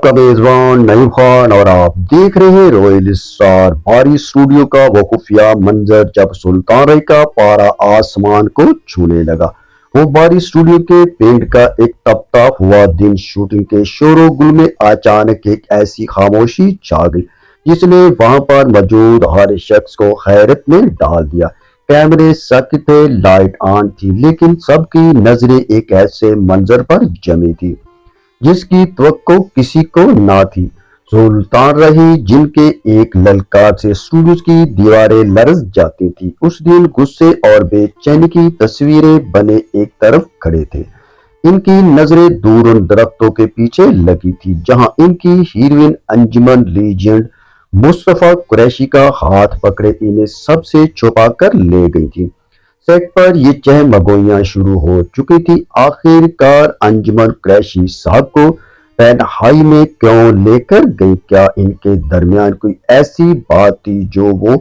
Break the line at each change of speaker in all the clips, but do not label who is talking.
आपका मेजबान नईम खान और आप देख रहे हैं रॉयल स्टार। बारी स्टूडियो का वो खुफिया मंजर जब सुल्तान रही का पारा आसमान को छूने लगा। वो बारी स्टूडियो के पेंट का एक तपता हुआ दिन। शूटिंग के शोर गुल में अचानक एक ऐसी खामोशी छा गई जिसने वहां पर मौजूद हर शख्स को हैरत में डाल दिया। कैमरे सख्त थे, लाइट ऑन थी, लेकिन सबकी नजरें एक ऐसे मंजर पर जमी थी जिसकी तवक्को किसी को ना थी। सुल्तान रही जिनके एक ललकार से स्टूडियो की दीवारें लरज जाती थी। उस दिन गुस्से और बेचैनी की तस्वीरें बने एक तरफ खड़े थे। इनकी नजरें दूर उन दरख्तों के पीछे लगी थी जहां इनकी हीरोइन अंजुमन लीजेंड मुस्तफा कुरैशी का हाथ पकड़े इन्हें सबसे छुपा कर ले गई थी। सेट पर ये चहमगोइयां शुरू हो चुकी थी। आखिरकार अंजुमन कुरैशी साहब को तन्हाई में क्यों लेकर गई? क्या इनके दरमियान कोई ऐसी बात थी जो वो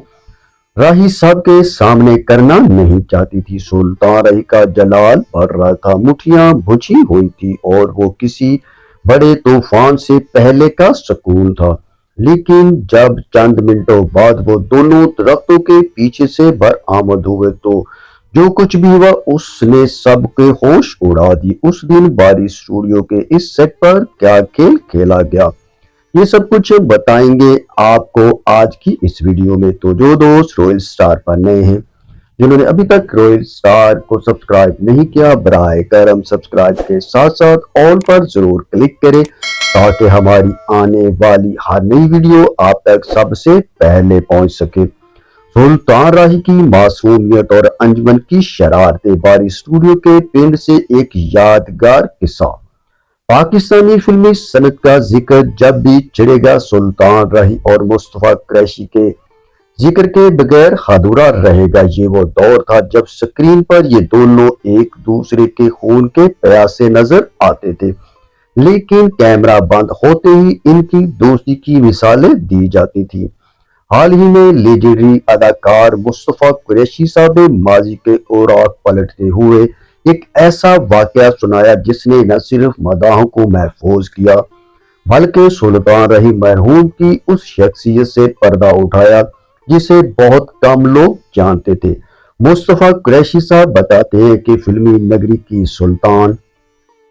राही साहब के सामने करना नहीं चाहती थी? सुल्तान रही का जलाल बढ़ रहा था, मुठियां बुझी हुई थी और वो किसी बड़े तूफान से पहले का सुकून था। लेकिन जब चंद मिनटों बाद वो दोनों दरख्तों के पीछे से बरामद हुए तो जो कुछ भी हुआ उसने सबके होश उड़ा दी। उस दिन बारी स्टूडियो के इस सेट पर क्या खेल खेला गया, ये सब कुछ बताएंगे आपको आज की इस वीडियो में। तो जो दोस्त रॉयल स्टार पर नए हैं, जिन्होंने अभी तक रॉयल स्टार को सब्सक्राइब नहीं किया, बराए करम सब्सक्राइब के साथ साथ ऑल पर जरूर क्लिक करें ताकि हमारी आने वाली हर नई वीडियो आप तक सबसे पहले पहुंच सके। सुल्तान राही की मासूमियत और अंजुमन की शरारतें। बारी स्टूडियो के पेंट से एक यादगार किस्सा। पाकिस्तानी फिल्मी सनत का जिक्र जब भी चिढ़ेगा सुल्तान राही और मुस्तफा कुरैशी के जिक्र के बगैर अधूरा रहेगा। ये वो दौर था जब स्क्रीन पर ये दोनों एक दूसरे के खून के प्यासे नजर आते थे, लेकिन कैमरा बंद होते ही इनकी दोस्ती की मिसालें दी जाती थी। हाल ही में लेजेंडरी अदाकार मुस्तफा कुरैशी साहब ने माजी के औराक पलटते हुए एक ऐसा वाकया सुनाया जिसने न सिर्फ मदाहों को महफूज किया बल्कि सुल्तान रही मरहूम की उस शख्सियत से पर्दा उठाया जिसे बहुत कम लोग जानते थे। मुस्तफा कुरैशी साहब बताते हैं कि फिल्मी नगरी की सुल्तान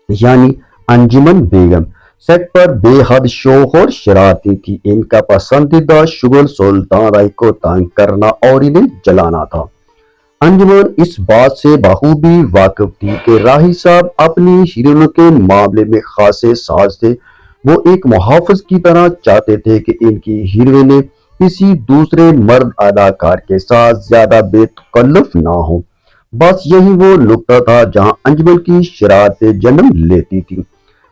यानी अंजुमन बेगम सेट पर बेहद शौक और शरारती थी। इनका पसंदीदा शुगल सुल्तान राही को तंग करना और इन्हें जलाना था। अंजुमन इस बात से बखूबी वाकिफ थी कि राही साहब अपनी हीरोइनों के मामले में खासे साज थे। वो एक मुहाफिज की तरह चाहते थे कि इनकी हीरोइनें किसी दूसरे मर्द अदाकार के साथ ज्यादा बेतकल्लुफ ना हो। बस यही वो नुक्ता था जहां अंजुमन की शरारतें जन्म लेती थी।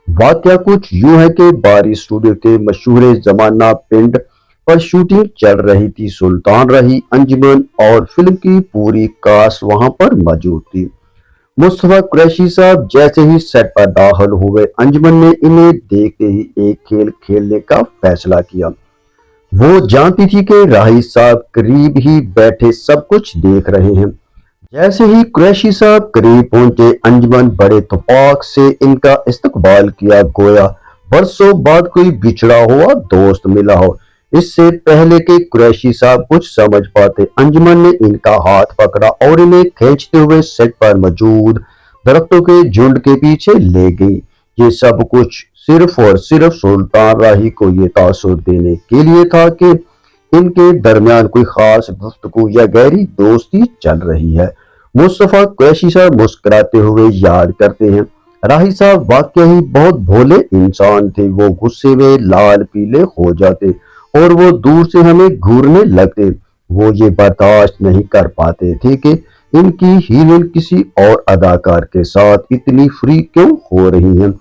वाकया कुछ यूं है कि बारी स्टूडियो के मशहूर जमाना पिंड पर शूटिंग चल रही थी। सुल्तान रही, अंजुमन और फिल्म की पूरी कास्ट वहां पर मौजूद थी। मुस्तफा कुरैशी साहब जैसे ही सेट पर दाखिल हुए, अंजुमन ने इन्हें देखते ही एक खेल खेलने का फैसला किया। वो जानती थी कि राही साहब करीब ही बैठे सब कुछ देख रहे हैं। जैसे ही कुरैशी साहब करीब पहुंचे, अंजुमन बड़े तुपाक से इनका इस्तकबाल किया, गोया बरसों बाद कोई बिछड़ा हुआ दोस्त मिला हो। इससे पहले कि कुरैशी साहब कुछ समझ पाते, अंजुमन ने इनका हाथ पकड़ा और इन्हें खींचते हुए सेट पर मौजूद दरख्तों के झुंड के पीछे ले गई। ये सब कुछ सिर्फ और सिर्फ सुल्तान राही को ये तासुर देने के लिए था कि इनके दरमियान कोई खास गुफ्तगू या गहरी दोस्ती चल रही है। मुस्तफा कुरैशी साहब मुस्कुराते हुए याद करते हैं, राही साहब वाकई ही बहुत भोले इंसान थे। वो गुस्से में लाल पीले हो जाते और वो दूर से हमें घूरने लगते। वो ये बर्दाश्त नहीं कर पाते थे कि इनकी हीरोइन किसी और अदाकार के साथ इतनी फ्री क्यों हो रही हैं।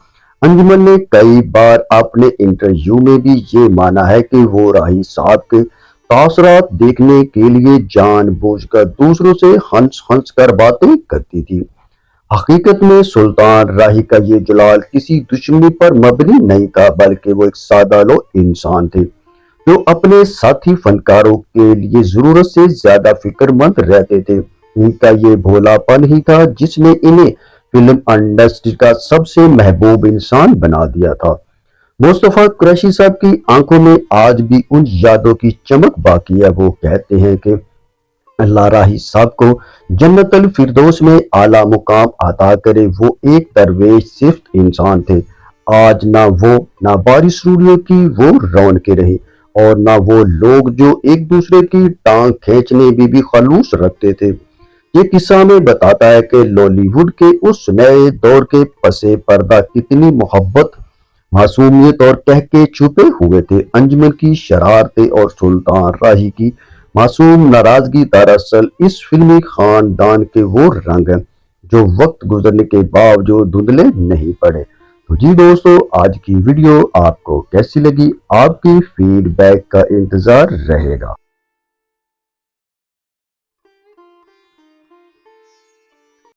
अंजुमन ने कई बार अपने इंटरव्यू में भी ये माना है कि वो राही साहब के तासरात देखने के लिए जानबूझकर दूसरों से हंस हंस कर बातें करती थी। हकीकत में सुल्तान राही का ये जलाल किसी दुश्मनी पर मबनी नहीं था, बल्कि वो एक सादा लो इंसान थे जो अपने साथी फनकारों के लिए जरूरत से ज्यादा फिक्रमंद रहते थे। इनका ये भोलापन ही था जिसने इन्हें फिल्म इंडस्ट्री का सबसे महबूब इंसान बना दिया था। मुस्तफ़ा कुरैशी साहब की आंखों में आज भी उन यादों की चमक बाकी है। वो कहते हैं कि अल्लाह राही साहब को जन्नतुल फिरदौस में आला मुकाम अता करे। वो एक दरवेश सिर्फ इंसान थे। आज ना वो ना बारी स्टूडियो की वो रौनकें रही और ना वो लोग जो एक दूसरे की टांग खींचने भी खलूस रखते थे। ये किस्सा हमें बताता है कि लॉलीवुड के उस नए दौर के पसे पर्दा कितनी मोहब्बत, मासूमियत और कहके छुपे हुए थे। अंजुमन की शरारतें और सुल्तान राही की मासूम नाराजगी दरअसल इस फिल्मी खानदान के वो रंग हैं जो वक्त गुजरने के बावजूद धुंधले नहीं पड़े। तो जी दोस्तों, आज की वीडियो आपको कैसी लगी? आपकी फीडबैक का इंतजार रहेगा।